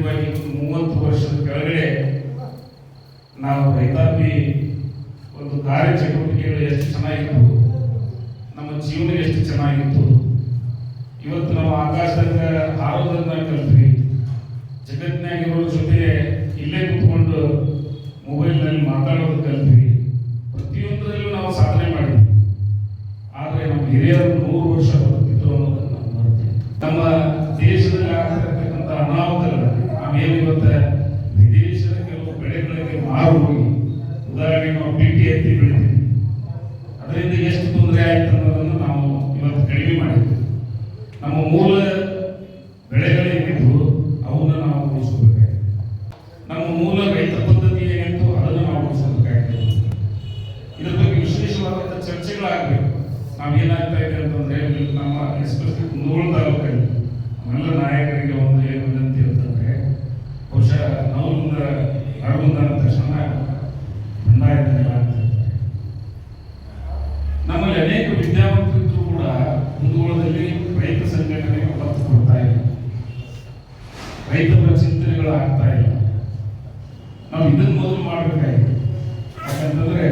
ಸಹಜವಾಗಿ 30 ವರ್ಷದ ಕೆಳಗಡೆ ನಾವು ರೈತಾಪಿ ಒಂದು ಕಾರ್ಯ ಚಟುವಟಿಕೆಗಳು ಎಷ್ಟು ಚೆನ್ನಾಗಿತ್ತು, ನಮ್ಮ ಜೀವನ ಎಷ್ಟು ಚೆನ್ನಾಗಿತ್ತು. ಇವತ್ತು ನಾವು ಆಕಾಶದಾಗ ಹಾರೋದನ್ನ ಕಲ್ತ್ವಿ, ಜಗತ್ತಿನಾಗಿರೋ ಜೊತೆ ಇಲ್ಲೇ ಕೂತ್ಕೊಂಡು ಮೊಬೈಲ್ನಲ್ಲಿ ಮಾತಾಡೋದು ಕಲ್ತ್ವಿ, ಪ್ರತಿಯೊಂದರಲ್ಲೂ ನಾವು ಸಾಧನೆ ಮಾಡಿದ್ವಿ. ಆದರೆ ನಮ್ಮ ಹಿರಿಯರು 100 ವರ್ಷ ಬದುಕಿದ್ರು ಅನ್ನೋದನ್ನು ನಾವು ನೋಡ್ತೀವಿ. ನಮ್ಮ ದೇಶದಲ್ಲಿ ಆಗ್ತಿರ್ತಕ್ಕಂಥ ಅನಾಹುತಗಳು ನಾವೇನು ಇವತ್ತು ವಿದೇಶದ ಕೆಲವು ಬೆಳೆಗಳಿಗೆ ಮಾರು ಹೋಗಿ, ಉದಾಹರಣೆಗೆ ನಾವು ಬಿಟಿ ಎತ್ತಿ ಬೆಳಿತೀವಿ, ಅದರಿಂದ ಎಷ್ಟು ತೊಂದರೆ ಆಯ್ತು ಅನ್ನೋದನ್ನು ನಾವು ಇವತ್ತು ಕಡಿಮೆ ಮಾಡಿದ್ವಿ. ನಮ್ಮ ಮೂಲ ಬೆಳೆಗಳೇನಿತ್ತು ಅವನ್ನ ನಾವು ಉಳಿಸ್ಕೋಬೇಕಾಗಿದೆ. ನಮ್ಮ ಮೂಲ ರೈತ ಪದ್ಧತಿ ಏನಿತ್ತು ಅದನ್ನು ನಾವು ಉಳಿಸ್ಕೋಬೇಕಾಗಿದೆ. ಇದ್ರ ಬಗ್ಗೆ ವಿಶೇಷವಾದಂಥ ಚರ್ಚೆಗಳಾಗಬೇಕು. ನಾವೇನಾಗ್ತಾ ಇದೆ ಅಂತಂದ್ರೆ ನಮ್ಮ ಎಸ್ಪೆಷಲಿ ಕುಂದಗೋಳ ತಾಲೂಕಲ್ಲಿ ನಮ್ಮೆಲ್ಲ ನಾಯಕರಿಗೆ ಒಂದು ಏನು ವಿನಂತಿ ಅಂತಂದ್ರೆ, ಬಹುಶಃ ನವಲಗುಂದ ನರಗುಂದ ಅಂದ ತಕ್ಷಣ ಬಂಡಾಯದಲ್ಲ ಅಂತ ಹೇಳ್ತಾರೆ. ನಮ್ಮಲ್ಲಿ ಅನೇಕ ವಿದ್ಯಾವಂತರಿದ್ರು ಕೂಡ ಕುಂದಗೋಳದಲ್ಲಿ ರೈತ ಸಂಘಟನೆ ಒತ್ತು ಕೊಡ್ತಾ ಇಲ್ಲ, ರೈತರ ಚಿಂತನೆಗಳು ಆಗ್ತಾ ಇಲ್ಲ. ನಾವು ಇದನ್ನು ಮೊದಲು ಮಾಡಬೇಕಾಗಿದೆ. ಯಾಕಂತಂದ್ರೆ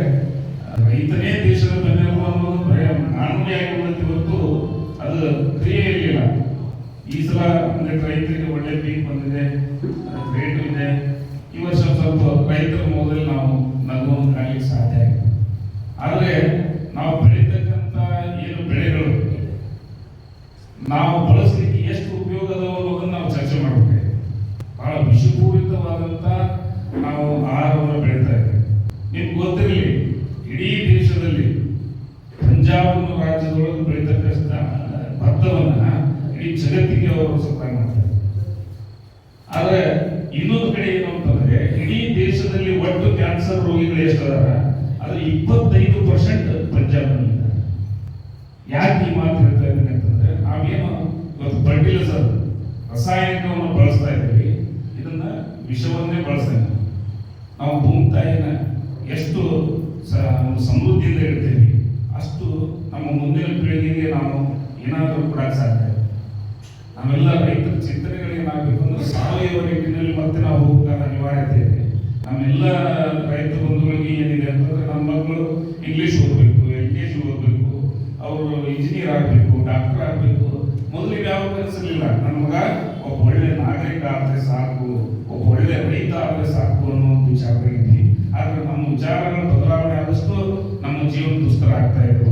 ರೈತನೇ ದೇಶದ ಬೆನ್ನೆಲುಬು ಅನ್ನೋದು ಕಾನೂನಿಯಾಗಿ ಉಳಿದ ಹೊರತು ಅದು ಕ್ರಿಯೆ ಇರಲಿಲ್ಲ. ಈ ಸಲ ರೈತರಿಗೆ ಒಳ್ಳೆ ಪೀಕ್ ಬಂದಿದೆ, ರೇಟು ಇದೆ. ಈ ವರ್ಷ ಸ್ವಲ್ಪ ರೈತರ ಮೊದಲು ನಾವು ನಗುವನ್ನು ಕಾಣಲಿಕ್ಕೆ ಸಾಧ್ಯ ಆಗಿದೆ. ಆದರೆ ನಾವು ಬೆಳೀತಕ್ಕಂಥ ಏನು ಬೆಳೆಗಳು ನಾವು ಬಳಸಲಿಕ್ಕೆ ಎಷ್ಟು ಉಪಯೋಗ ಅದಾವ ಅನ್ನೋದನ್ನು ನಾವು ಚರ್ಚೆ ಮಾಡಬೇಕಾಗಿದೆ. ಬಹಳ ವಿಷಪೂರಿತವಾದಂಥ ನಾವು ಆಹಾರವನ್ನು ಬೆಳೀತಾ ಇದ್ದೇವೆ. ನಿಮ್ಗೆ ಗೊತ್ತಿರಲಿ, ಇಡೀ ದೇಶದಲ್ಲಿ ಪಂಜಾಬ್ ರಾಜ್ಯದೊಳಗೆ ಬೆಳೀತಕ್ಕಂಥ ಭತ್ತವನ್ನ ಇಡೀ ಜಗತ್ತಿಗೆ ಅವರು ಸಪ್ಲೈ ಮಾಡ್ತಾರೆ. ಆದರೆ ಇನ್ನೊಂದು ಕಡೆ ಏನು ಅಂತಂದ್ರೆ, ಇಡೀ ದೇಶದಲ್ಲಿ ಒಟ್ಟು ಕ್ಯಾನ್ಸರ್ ರೋಗಿಗಳು ಎಷ್ಟದಾರ ಅದು 25% ಪಂಜಾಬ್ನಲ್ಲಿ. ಯಾಕೆ ಈ ಮಾತು ಹೇಳ್ತಾ ಇದ್ದೀನಿ ಅಂತಂದ್ರೆ, ನಾವೇನು ಇವತ್ತು ಫರ್ಟಿಲೈಸರ್ ರಾಸಾಯನಿಕವನ್ನು ಬಳಸ್ತಾ ಇದ್ದೀವಿ, ಇದನ್ನ ವಿಷವನ್ನೇ ಬಳಸ್ತಾ ಇದ್ದೀವಿ. ನಾವು ಭೂಮಿ ತಾಯಿನ ಎಷ್ಟು ಸಮೃದ್ಧಿಯಿಂದ ಇಡ್ತೇವೆ, ಅಷ್ಟು ನಮ್ಮ ಮುಂದಿನ ಪೀಳಿಗೆಗೆ ನಾವು ಏನಾದರೂ ಕೊಡಕ್ಕೆ ಸಾಧ್ಯ. ನಾವೆಲ್ಲ ರೈತರ ಚಿಂತನೆಗಳು ಏನಾಗಬೇಕು ಅಂದ್ರೆ ಸಾವಯವ ನಿಟ್ಟಿನಲ್ಲಿ ಮತ್ತೆ ನಾವು ಹೋಗಬೇಕಾದ ಅನಿವಾರ್ಯತೆ ಇದೆ. ನಮ್ಮೆಲ್ಲ ರೈತ ಬಂಧುಗಳಿಗೆ ಏನಿದೆ ಅಂತಂದ್ರೆ, ನಮ್ಮ ಮಕ್ಕಳು ಇಂಗ್ಲೀಷ್ ಓದಬೇಕು, LKG ಓದಬೇಕು, ಅವರು ಇಂಜಿನಿಯರ್ ಆಗಬೇಕು, ಡಾಕ್ಟರ್ ಆಗಬೇಕು. ಮೊದಲಿಗೆ ಯಾವ ಕನಸಿರಲಿಲ್ಲ, ನನ್ನ ಮಗ ಒಬ್ಬ ಒಳ್ಳೆ ನಾಗರಿಕ ಆದರೆ ಸಾಕು, ಒಬ್ಬ ಒಳ್ಳೆ ರೈತ ಆದರೆ ಸಾಕು ಅನ್ನೋ ಒಂದು ವಿಚಾರವಾಗಿದ್ವಿ. ಆದ್ರೆ ನಮ್ಮ ವಿಚಾರಗಳ ಬದಲಾವಣೆ ಆದಷ್ಟು ನಮ್ಮ ಜೀವನ ದುಸ್ತರ ಆಗ್ತಾ ಇದೆ.